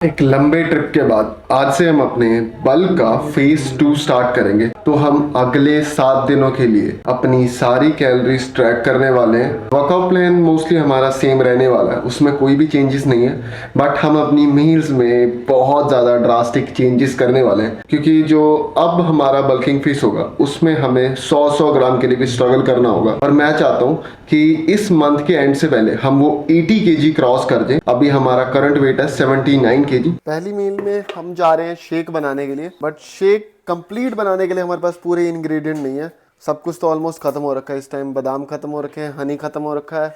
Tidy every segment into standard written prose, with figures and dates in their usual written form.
एक लंबे ट्रिप के बाद आज से हम अपने बल्क का फेज 2 स्टार्ट करेंगे। तो हम अगले 7 दिनों के लिए अपनी सारी कैलोरीज ट्रैक करने वाले हैं। वर्कआउट प्लान मोस्टली हमारा सेम रहने वाला है, उसमें कोई भी चेंजेस नहीं है। बट हम अपनी मील्स में बहुत ज़्यादा ड्रास्टिक चेंजेस करने वाले हैं, क्योंकि जो अब हमारा बल्किंग फेज होगा उसमें हमें 100 ग्राम के लिए भी स्ट्रगल करना होगा। और मैं चाहता हूँ कि इस मंथ के एंड से पहले हम वो 80 kg क्रॉस कर दें। अभी हमारा करंट वेट है 79 kg। पहली मील में हम जा रहे हैं शेक बनाने के लिए, बट शेक कंप्लीट बनाने के लिए हमारे पास पूरे इंग्रेडिएंट नहीं है। सब कुछ तो ऑलमोस्ट खत्म हो रखा है इस टाइम। बादाम खत्म हो रखे हैं, हनी खत्म हो रखा है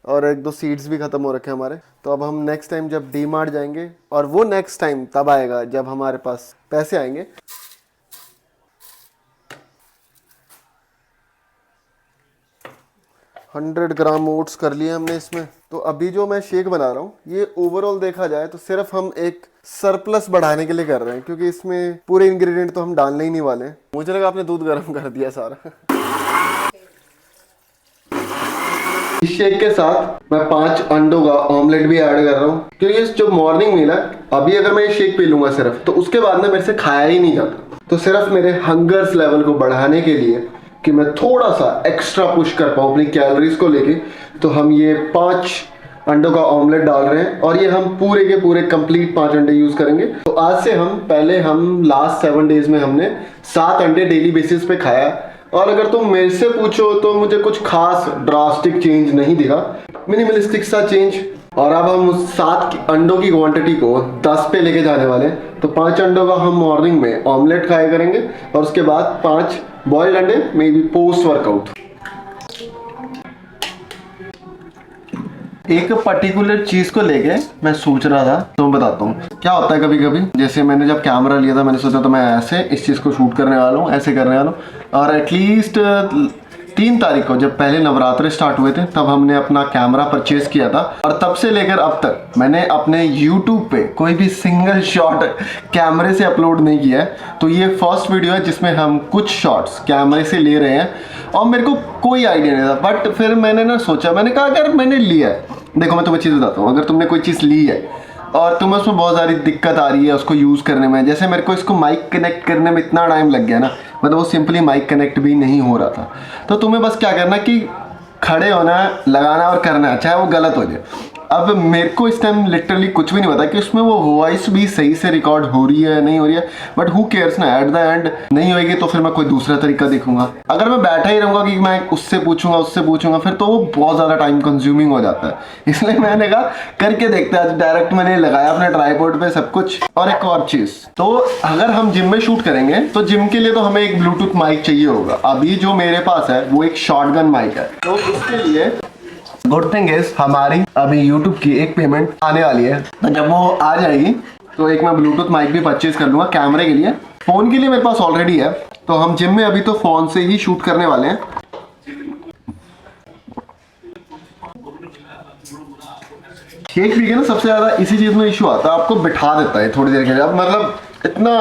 और एक दो सीड्स भी खत्म हो रखे हैं हमारे। तो अब हम नेक्स्ट टाइम जब डी मार्ट जाएंगे, और वो नेक्स्ट टाइम तब आएगा जब हमारे पास पैसे आएंगे। 100 ग्राम ओट्स कर लिए हमने इसमें। तो अभी जो मैं शेक बना रहा हूँ ये ओवरऑल देखा जाए तो सिर्फ हम एक सरप्लस बढ़ाने के लिए कर रहे हैं, क्योंकि इसमें पूरे इंग्रेडिएंट तो हम डालने ही नहीं वाले हैं। मुझे लगा आपने दूध गर्म कर दिया सारा। इस शेक के साथ मैं 5 अंडों का ऑमलेट भी ऐड कर रहा हूँ, क्योंकि जो मॉर्निंग मील है, अभी अगर मैं ये शेक पी लूंगा सिर्फ, तो उसके बाद ना मेरे से खाया ही नहीं जाता। तो सिर्फ मेरे हंगर्स लेवल को बढ़ाने के लिए कि मैं थोड़ा सा एक्स्ट्रा पुश कर पाऊँ अपनी कैलोरीज को लेके, तो हम ये 5 अंडों का ऑमलेट डाल रहे हैं। और ये हम पूरे के पूरे कंप्लीट 5 अंडे यूज करेंगे। तो आज से हम लास्ट 7 डेज में हमने 7 अंडे डेली बेसिस पे खाया। और अगर तुम मेरे से पूछो तो मुझे कुछ खास ड्रास्टिक चेंज नहीं दिखा, मिनिमलिस्टिक सा चेंज। और अब हम उस 7 अंडों की क्वांटिटी को 10 पे लेके जाने वाले हैं। तो 5 अंडों का हम मॉर्निंग में ऑमलेट खाया करेंगे, और उसके बाद 5 बॉइल्ड अंडे मे बी पोस्ट वर्कआउट। एक पर्टिकुलर चीज को लेके मैं सोच रहा था, तो मैं बताता हूँ क्या होता है। कभी कभी जैसे मैंने जब कैमरा लिया था, मैंने सोचा तो मैं ऐसे इस चीज को शूट करने वाला हूँ, ऐसे करने वाला हूँ। और एटलीस्ट 3 तारीख को जब पहले नवरात्रे स्टार्ट हुए थे, तब हमने अपना कैमरा परचेज किया था। और तब से लेकर अब तक मैंने अपने YouTube पे कोई भी सिंगल शॉट कैमरे से अपलोड नहीं किया है। तो ये फर्स्ट वीडियो है जिसमें हम कुछ शॉट्स कैमरे से ले रहे हैं। और मेरे को कोई आइडिया नहीं था, बट फिर मैंने ना सोचा, मैंने कहा अगर मैंने लिया है, देखो मैं तुम्हें चीज़ बताता हूँ, अगर तुमने कोई चीज़ ली है और तुम्हें उसमें बहुत सारी दिक्कत आ रही है उसको यूज़ करने में, जैसे मेरे को इसको माइक कनेक्ट करने में इतना टाइम लग गया ना, मतलब वो सिंपली माइक कनेक्ट भी नहीं हो रहा था। तो तुम्हें बस क्या करना कि खड़े होना, लगाना और करना, चाहे वो गलत हो जाए। अब मेरे को इस टाइम लिटरली कुछ भी नहीं पता कि उसमें वो वॉइस भी सही से रिकॉर्ड हो रही है नहीं हो रही है, बट हु केयर्स ना, एट द एंड नहीं होगी तो फिर मैं कोई दूसरा तरीका देखूंगा। अगर मैं बैठा ही रहूंगा कि मैं उससे पूछूंगा फिर तो वो बहुत ज़्यादा टाइम कंज्यूमिंग हो जाता है। इसलिए मैंने कहा करके देखते हैं। आज डायरेक्ट मैंने लगाया अपने ट्राइपॉड पे सब कुछ। और एक और चीज़, तो अगर हम जिम में शूट करेंगे तो जिम के लिए तो हमें एक ब्लूटूथ माइक चाहिए होगा। अभी जो मेरे पास है वो एक शॉटगन माइक है। तो उसके लिए गुड थिंग इज हमारी अभी YouTube की एक पेमेंट आने वाली है, तो जब वो आ जाएगी तो एक मैं ब्लूटूथ माइक भी परचेज कर लूंगा कैमरे के लिए। फोन के लिए मेरे पास ऑलरेडी है, तो हम जिम में अभी तो फोन से ही शूट करने वाले हैं। शेक पी के ना सबसे ज्यादा इसी चीज में इशू आता है, आपको बिठा देता है थोड़ी देर के लिए। अब मतलब इतना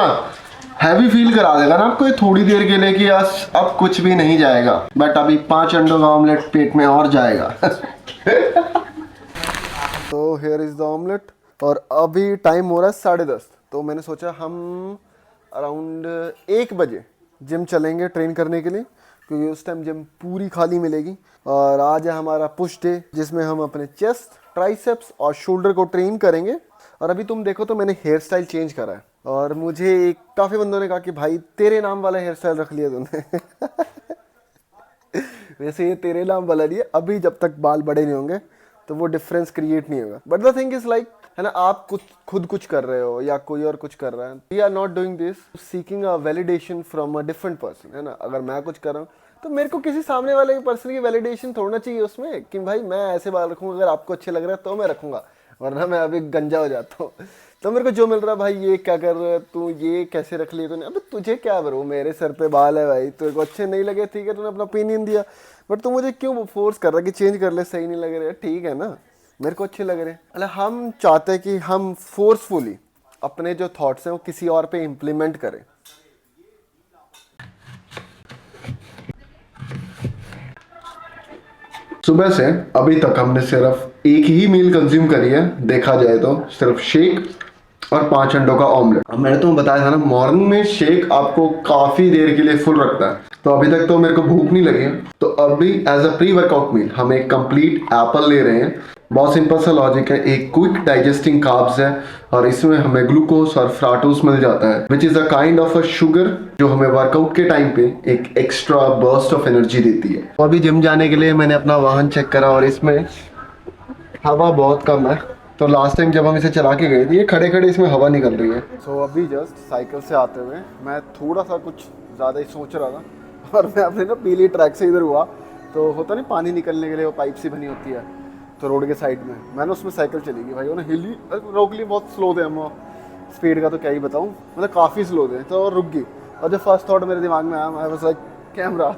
हैवी फील करा देगा ना आपको ये थोड़ी देर के लिए कि अब कुछ भी नहीं जाएगा। बट अभी 5 अंडों का ऑमलेट पेट में और जाएगा। तो हियर इज द ऑमलेट। और अभी टाइम हो रहा है 10:30। तो मैंने सोचा हम अराउंड 1 बजे जिम चलेंगे ट्रेन करने के लिए, क्योंकि उस टाइम जिम पूरी खाली मिलेगी। और आज है हमारा पुश डे, जिसमें हम अपने चेस्ट, ट्राइसेप्स और शोल्डर को ट्रेन करेंगे। और अभी तुम देखो तो मैंने हेयर स्टाइल चेंज करा है, और मुझे काफ़ी बंदों ने कहा कि भाई तेरे नाम वाला हेयर स्टाइल रख लिया तूने। वैसे ये तेरे नाम वाला नहीं है, अभी जब तक बाल बड़े नहीं होंगे तो वो डिफरेंस क्रिएट नहीं होगा। But the thing is like, है ना, आप खुद कुछ कर रहे हो या कोई और कुछ कर रहा है, we are not doing this seeking a validation from a different person, है ना। अगर मैं कुछ कर रहा हूँ तो मेरे को किसी सामने वाले पर्सन की वैलिडेशन थोड़ा चाहिए उसमें कि भाई मैं ऐसे बाल रखूँगा, अगर आपको अच्छे लग रहा है तो मैं रखूँगा, वरना मैं अभी गंजा हो जाता हूँ। तो मेरे को जो मिल रहा है, भाई ये क्या कर रहा है तू, ये कैसे रख लिया तूने, अबे तुझे क्या ब्रो, मेरे सर पे बाल है भाई, तेरे को अच्छे नहीं लगे ठीक है, तूने अपना ओपिनियन दिया, बट तू मुझे क्यों फोर्स कर रहा है कि चेंज कर ले, सही नहीं लग रहे, ठीक है ना, मेरे को अच्छे लग रहे हैं। अरे हम चाहते हैं कि हम फोर्सफुली अपने जो थॉट्स हैं वो किसी और पे इम्प्लीमेंट करें। सुबह से अभी तक हमने सिर्फ एक ही मील कंज्यूम करी है, देखा जाए तो सिर्फ शेक और 5 अंडों का ऑमलेट। अब मैंने तुम्हें बताया था ना, मॉर्निंग में शेक आपको काफी देर के लिए फुल रखता है, तो अभी तक तो मेरे को भूख नहीं लगी है, तो अभी as a pre workout meal हम एक कंप्लीट एप्पल ले रहे हैं। बहुत सिंपल सा लॉजिक है, एक क्विक डाइजेस्टिंग कार्ब्स है और इसमें हमें ग्लूकोज और फ्राटोस मिल जाता है, which is a kind of a sugar जो हमें वर्कआउट के टाइम पे एक एक्स्ट्रा बर्स्ट ऑफ एनर्जी देती है। तो अभी जिम जाने के लिए मैंने अपना वाहन चेक करा और इसमें हवा बहुत कम है, तो लास्ट टाइम जब हम इसे चला के गए थे ये खड़े खड़े इसमें हवा निकल रही है। सो अभी जस्ट साइकिल से आते हुए मैं थोड़ा सा कुछ ज़्यादा ही सोच रहा था और मैं अपने ना पीली ट्रैक से इधर हुआ, तो होता नहीं पानी निकलने के लिए वो पाइप सी बनी होती है, तो रोड के साइड में मैंने उसमें साइकिल चली गई भाई, वो ना हिली रोक ली, बहुत स्लो थे हम, स्पीड का तो क्या ही बताऊँ, मतलब काफ़ी स्लो थे, तो रुक गई। और जो फर्स्ट थॉट मेरे दिमाग में आया, मैं बस लाइक कैमरा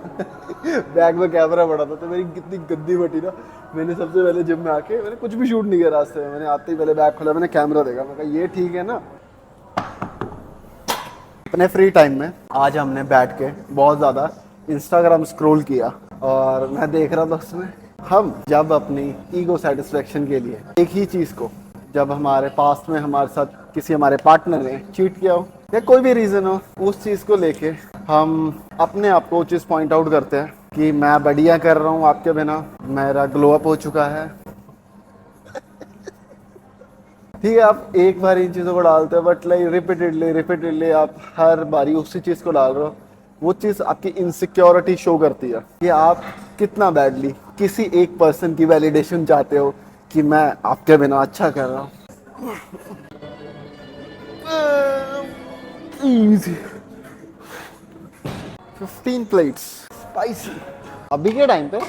बैग में कैमरा पड़ा था, तो मेरी कितनी गद्दी बटी ना, मैंने सबसे पहले जिम में आके मैंने कुछ भी शूट नहीं किया रास्ते में, मैंने आते ही पहले बैग खोला, मैंने कैमरा देखा, मैं कहा ये ठीक है ना। अपने फ्री टाइम में आज हमने बैठ के बहुत ज़्यादा इंस्टाग्राम स्क्रॉल किया और मैं देख रहा था उसमें हम जब अपनी ईगो सेटिस्फेक्शन के लिए एक ही चीज़ को, जब हमारे पास्ट में हमारे साथ किसी हमारे पार्टनर ने चीट किया हो या कोई भी रीज़न हो, उस चीज़ को लेके हम अपने आप को चीज़ पॉइंट आउट करते हैं कि मैं बढ़िया कर रहा हूँ आपके बिना, मेरा ग्लो अप हो चुका है। ठीक है, आप एक बार इन चीज़ों को डालते हो, बट लाइक रिपीटेडली आप हर बारी उसी चीज़ को डाल रहे हो, वो चीज़ आपकी इनसिक्योरिटी शो करती है कि आप कितना बैडली किसी एक पर्सन की वैलिडेशन चाहते हो कि मैं आपके बिना अच्छा कर रहा हूँ। Easy. 15 plates spicy. अभी के टाइम पे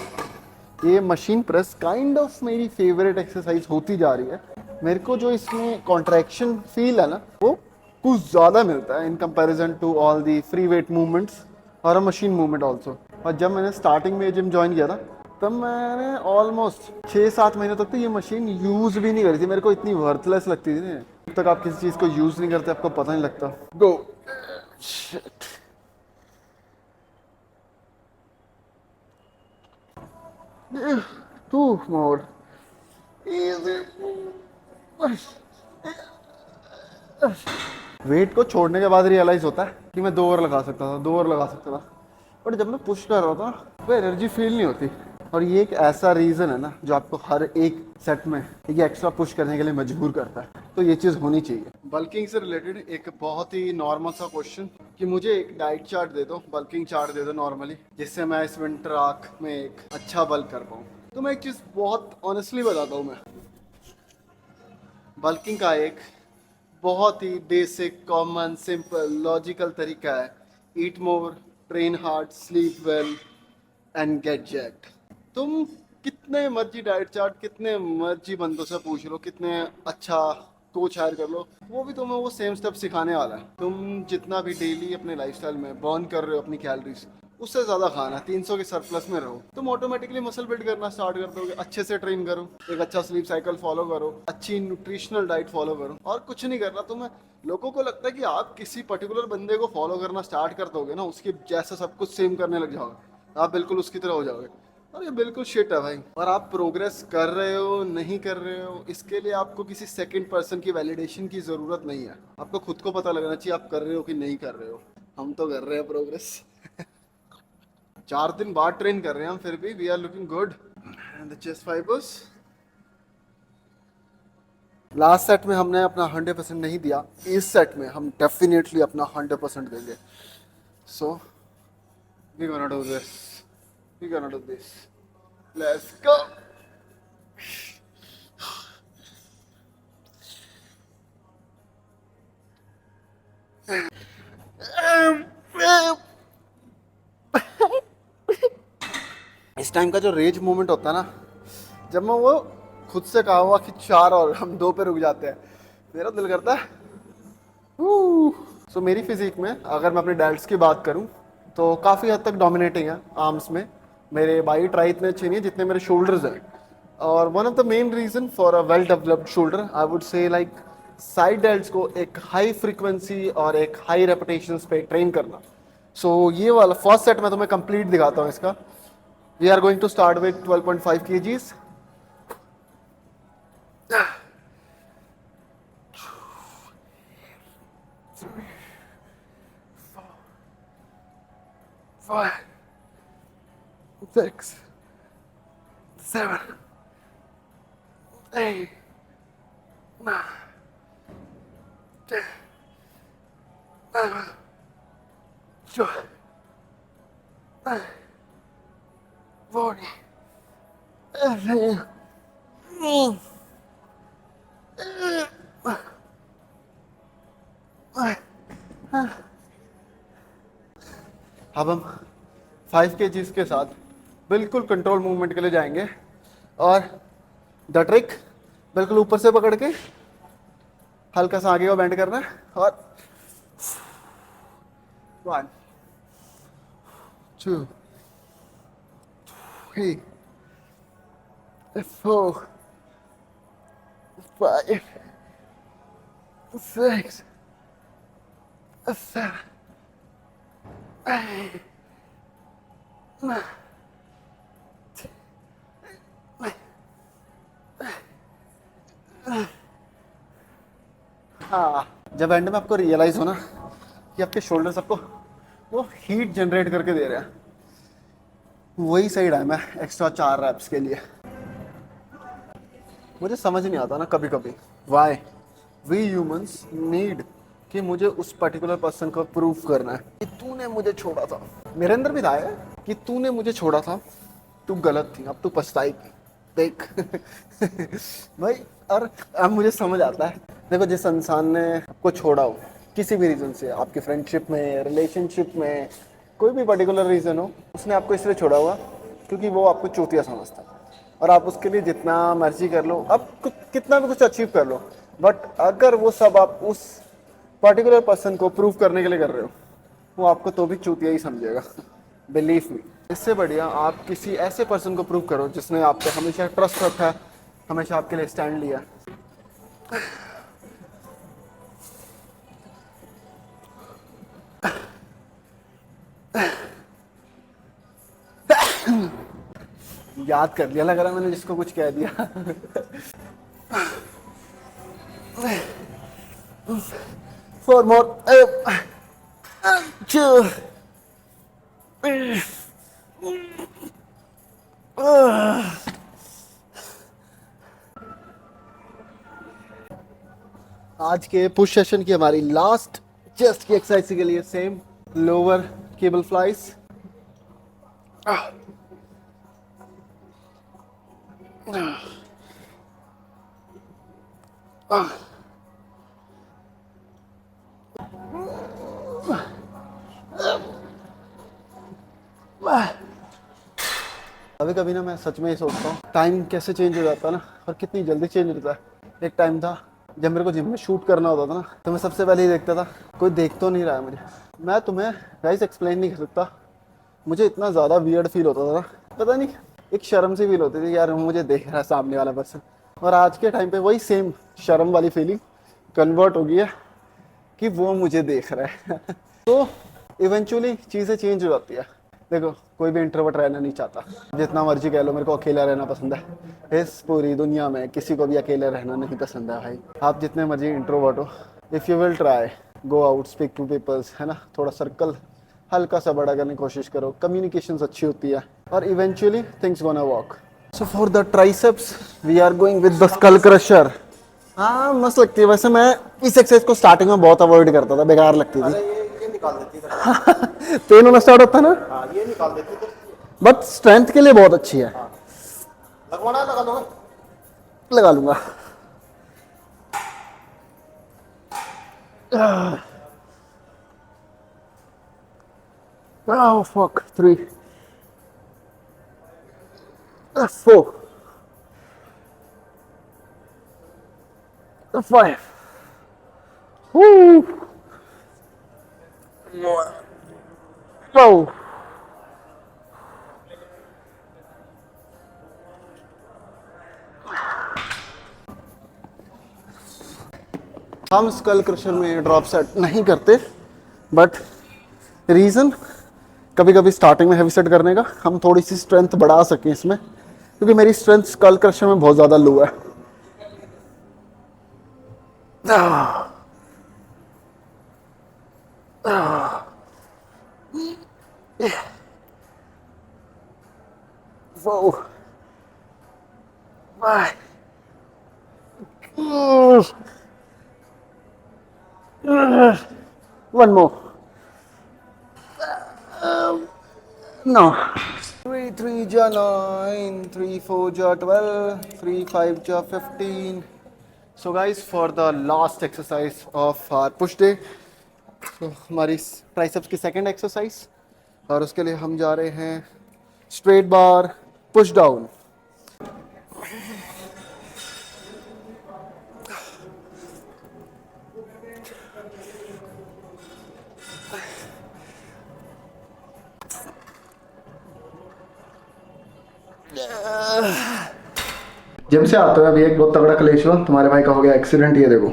ये मशीन प्रेस काइंड ऑफ मेरी फेवरेट एक्सरसाइज होती जा रही है। मेरे को जो इसमें कॉन्ट्रैक्शन फील है ना, वो कुछ ज़्यादा मिलता है in comparison to all the free weight movements और अ मशीन मूवमेंट ऑल्सो। और जब मैंने स्टार्टिंग में जिम ज्वाइन किया था, तब मैंने ऑलमोस्ट 6-7 महीने तक तो ये मशीन यूज़ भी नहीं करी थी, मेरे को इतनी वर्थलेस लगती थी ना। जब तक आप किसी चीज़ को यूज़ नहीं करते आपको पता नहीं लगता। गो टू मोर वेट को छोड़ने के बाद रियलाइज होता है कि मैं 2 और लगा सकता था, 2 और लगा सकता था, बट जब मैं पुश कर रहा था वो एनर्जी फील नहीं होती। और ये एक ऐसा रीज़न है ना जो आपको हर एक सेट में एक एक्स्ट्रा पुश करने के लिए मजबूर करता है, तो ये चीज़ होनी चाहिए। बल्किंग से रिलेटेड एक बहुत ही नॉर्मल सा क्वेश्चन कि मुझे एक डाइट चार्ट दे दो, बल्किंग चार्ट दे दो नॉर्मली, जिससे मैं इस विंटर आर्क में एक अच्छा बल्क कर पाऊँ। तो मैं एक चीज़ बहुत ऑनेस्टली बताता हूँ, मैं बल्किंग का एक बहुत ही बेसिक कॉमन सिंपल लॉजिकल तरीका है, eat more, train hard, sleep well and get jacked. तुम कितने मर्जी डाइट चार्ट, कितने मर्जी बंदों से पूछ लो, कितने अच्छा कोच हायर कर लो, वो भी तुम्हें वो सेम स्टेप सिखाने वाला है। तुम जितना भी डेली अपने लाइफस्टाइल में बर्न कर रहे हो अपनी कैलोरीज, उससे ज़्यादा खाना, 300 के सरप्लस में रहो, तुम ऑटोमेटिकली मसल बिल्ड करना स्टार्ट कर दोगे। अच्छे से ट्रेन करो, एक अच्छा स्लीप साइकिल फॉलो करो, अच्छी न्यूट्रिशनल डाइट फॉलो करो, और कुछ नहीं करना तुम्हें। लोगों को लगता है कि आप किसी पर्टिकुलर बंदे को फॉलो करना स्टार्ट कर दोगे ना, उसके जैसा सब कुछ सेम करने लग जाओगे, आप बिल्कुल उसकी तरह हो जाओगे, और ये बिल्कुल शिट है भाई। और आप प्रोग्रेस कर रहे हो नहीं कर रहे हो, इसके लिए आपको किसी सेकंड पर्सन की वैलिडेशन की ज़रूरत नहीं है, आपको खुद को पता लगना चाहिए आप कर रहे हो कि नहीं कर रहे हो। हम तो कर रहे हैं प्रोग्रेस 4 दिन बाद ट्रेन कर रहे हैं हम, फिर भी we are looking good and the chest fibres. Last set में हमने अपना 100% नहीं दिया, इस सेट में हम डेफिनेटली अपना 100% देंगे। So we gonna do this, we gonna do this, let's go. इस टाइम का जो रेज मोमेंट होता है ना, जब मैं वो खुद से कहा हुआ कि 4 और हम 2 पे रुक जाते हैं, मेरा दिल करता है। सो मेरी फिजिक में अगर मैं अपने डेल्ट्स की बात करूं तो काफ़ी हद तक डोमिनेटिंग है। आर्म्स में मेरे बाई ट्राई इतने अच्छे नहीं है जितने मेरे शोल्डर्स हैं, और one of the main reason for a well developed shoulder I would say like side delts को एक हाई फ्रीक्वेंसी और एक हाई रेपिटेशंस पे ट्रेन करना। सो ये वाला फर्स्ट सेट मैं तुम्हें कंप्लीट दिखाता हूँ इसका। We are going to start with 12.5 kgs। 5, 6, 7, 8, 9, 10, 11, 12, 13, 14, 15, अब हम 5 kgs के साथ बिल्कुल कंट्रोल मूवमेंट के लिए जाएंगे और द ट्रिक बिल्कुल ऊपर से पकड़ के हल्का सा आगे को बेंड करना है और 1, 2, 3, 4, 5, 6, 7, 8, 9, 10. हाँ, जब एंड में आपको रियलाइज हो ना कि आपके शोल्डर्स आपको वो हीट जनरेट करके दे रहे हैं, वही सही टाइम है एक्स्ट्रा 4 रैप्स के लिए। मुझे समझ नहीं आता ना कभी कभी वाई वी ह्यूमंस नीड कि मुझे उस पर्टिकुलर पर्सन को प्रूव करना है कि तूने मुझे छोड़ा था। मेरे अंदर भी था है कि तूने मुझे छोड़ा था, तू गलत थी, अब तू पछताएगी देख। भाई, और अब मुझे समझ आता है, देखो जिस इंसान ने आपको छोड़ा हो किसी भी रीज़न से, आपकी फ्रेंडशिप में, रिलेशनशिप में, कोई भी पर्टिकुलर रीज़न हो, उसने आपको इसलिए छोड़ा हुआ क्योंकि वो आपको चूतिया समझता है और आप उसके लिए जितना मर्जी कर लो, आप कितना भी कुछ अचीव कर लो, बट अगर वो सब आप उस पर्टिकुलर पर्सन को प्रूव करने के लिए कर रहे हो, वो आपको तो भी चूतिया ही समझेगा। Believe me. इससे बढ़िया आप किसी ऐसे पर्सन को प्रूव करो जिसने आप पे हमेशा ट्रस्ट रखा है, हमेशा आपके लिए स्टैंड लिया। याद कर लिया लग रहा मैंने जिसको कुछ कह दिया। 4 more, 2. आज के पुश सेशन की हमारी लास्ट चेस्ट की एक्सरसाइज के लिए सेम लोअर केबल फ्लाइज। कभी कभी ना मैं सच में ही सोचता हूँ टाइम कैसे चेंज हो जाता है ना, और कितनी जल्दी चेंज होता है। एक टाइम था जब मेरे को जिम में शूट करना होता था ना, तो मैं सबसे पहले ही देखता था कोई देख तो नहीं रहा है मुझे। मैं तुम्हें गाइस एक्सप्लेन नहीं कर सकता, मुझे इतना ज़्यादा वियर्ड फील होता था ना, पता नहीं, एक शर्म सी फील होती थी यार मुझे देख रहा है सामने वाला पर्सन। और आज के टाइम पे वही सेम शर्म वाली फीलिंग कन्वर्ट हो गई है कि वो मुझे देख रहा है। तो इवेंचुअली चीज़ें चेंज हो जाती है। देखो कोई भी इंट्रोवर्ट रहना नहीं चाहता, जितना मर्जी कह लो मेरे को अकेला रहना पसंद है। इस पूरी दुनिया में किसी को भी अकेला रहना नहीं पसंद है भाई। आप जितने मर्जी इंट्रोवर्ट हो, if you will try go out, speak to peoples, है ना, थोड़ा सर्कल हल्का सा बड़ा करने की कोशिश करो, कम्युनिकेशंस अच्छी होती है और eventually things gonna work. So for the triceps we are going with the skull crusher. हाँ मस्त लगती है। वैसे मैं इस एक्सरसाइज को स्टार्टिंग में बहुत अवॉइड करता था, बेकार लगती थी। ये निकाल देती है। पेन होना स्टार्ट होता है ना, हाँ, ये निकाल देती है, बट स्ट्रेंथ के लिए बहुत अच्छी है। हाँ। लगवाना लगा दूंगा, लगा लूंगा। Oh fuck, 3, 4, 5. Woo! Oh. हम स्कल क्रशर में ड्रॉप सेट नहीं करते, बट रीज़न कभी कभी स्टार्टिंग में हैवी सेट करने का हम थोड़ी सी स्ट्रेंथ बढ़ा सकें इसमें, क्योंकि मेरी स्ट्रेंथ स्कल क्रशर में बहुत ज़्यादा लो है। Whoa. Bye. One more. No. 3 3 ja 9, 3 4 ja 12, 3 5 ja 15. So guys, for the last exercise of our push day, so हमारी ट्राइसेप्स की सेकंड एक्सरसाइज, और उसके लिए हम जा रहे हैं स्ट्रेट बार पुश डाउन। जिम से आते हुए अभी एक बहुत तगड़ा क्लेश हुआ, तुम्हारे भाई का हो गया एक्सीडेंट। ये देखो,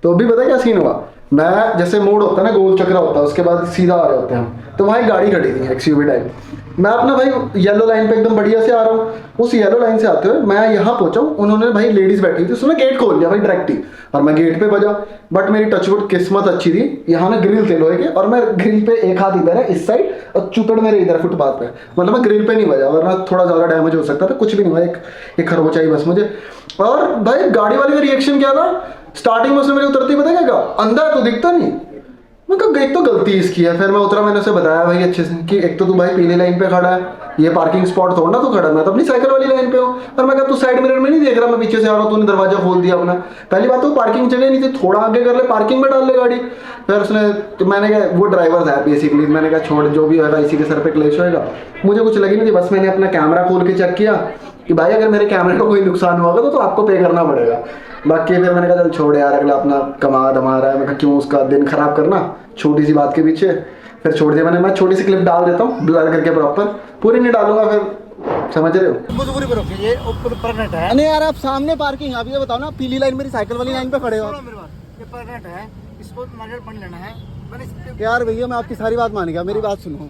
तो अभी पता क्या सीन हुआ, मैं जैसे मोड़ होता है ना, गोल चक्रा होता है, उसके बाद सीधा आ रहे होते हैं हम, तो वहाँ एक गाड़ी खड़ी थी एक्सयूवी टाइप। मैं अपना भाई येलो लाइन पे एकदम बढ़िया से आ रहा हूँ, उस येलो लाइन से आते हुए मैं यहाँ पहुंचा हूँ, उन्होंने भाई लेडीज बैठी थी, उसने गेट खोल दिया भाई डायरेक्ट ही, और मैं गेट पे बजा। बट मेरी टचवुड किस्मत अच्छी थी, यहाँ ना ग्रिल थे लोहे के, और मैं ग्रिल पे एक हाथ इधर है इस साइड और चुपड़ मेरे इधर फुटपाथ पे, मतलब मैं ग्रिल पे नहीं बजा, वरना थोड़ा ज्यादा डैमेज हो सकता था। कुछ भी नहीं हुआ, एक खरगोश आई बस मुझे। और भाई गाड़ी वाले का रिएक्शन क्या था, स्टार्टिंग में उसने मेरे उतरती पता क्या कहा, अंधा है तो दिखता नहीं। मैं कहा एक तो गलती इसकी है। फिर मैं उतरा, मैंने उसे बताया भाई अच्छे से कि एक तो तू भाई पीली लाइन पे खड़ा है, ये पार्किंग स्पॉट थोड़ा ना तू खड़ा, मैं तो अपनी साइकिल वाली लाइन पे हूँ। और मैं कहा तू साइड मिरर में नहीं देख रहा, मैं पीछे से आ रहा हूँ, तूने दरवाजा खोल दिया अपना। पहली बात तो पार्किंग जगह नहीं थी, थोड़ा आगे कर ले, पार्किंग में डाल ले गाड़ी। फिर उसने, तो मैंने कहा वो ड्राइवर है बेसिकली, मैंने कहा छोड़, जो भी होगा इसी के सर पे क्लेश होएगा। मुझे कुछ लगी नहीं थी, बस मैंने अपना कैमरा खोल के चेक किया कि भाई अगर मेरे कैमरे को कोई नुकसान हुआ तो आपको पे करना पड़ेगा। बाकी फिर मैंने कहा चल छोड़ यार, अगला अपना कमा धमा रहा है, मैं कहा क्यों उसका दिन खराब करना छोटी सी बात के पीछे। फिर छोड़ दिया मैंने। मैं छोटी सी क्लिप डाल देता हूँ ब्लर करके, प्रॉपर पूरी नहीं डालूंगा, फिर समझ रहे हो। पूरी करो कि ये ऊपर परमानेंट है। नहीं यार, आप सामने पार्किंग, आप ये बताओ ना, पीली लाइन मेरी साइकिल वाली लाइन पे खड़े हो। मेरी बात, ये परमानेंट है, इसको मार्केट बन लेना है। यार भैया मैं आपकी सारी बात मान गया, मेरी बात सुनो।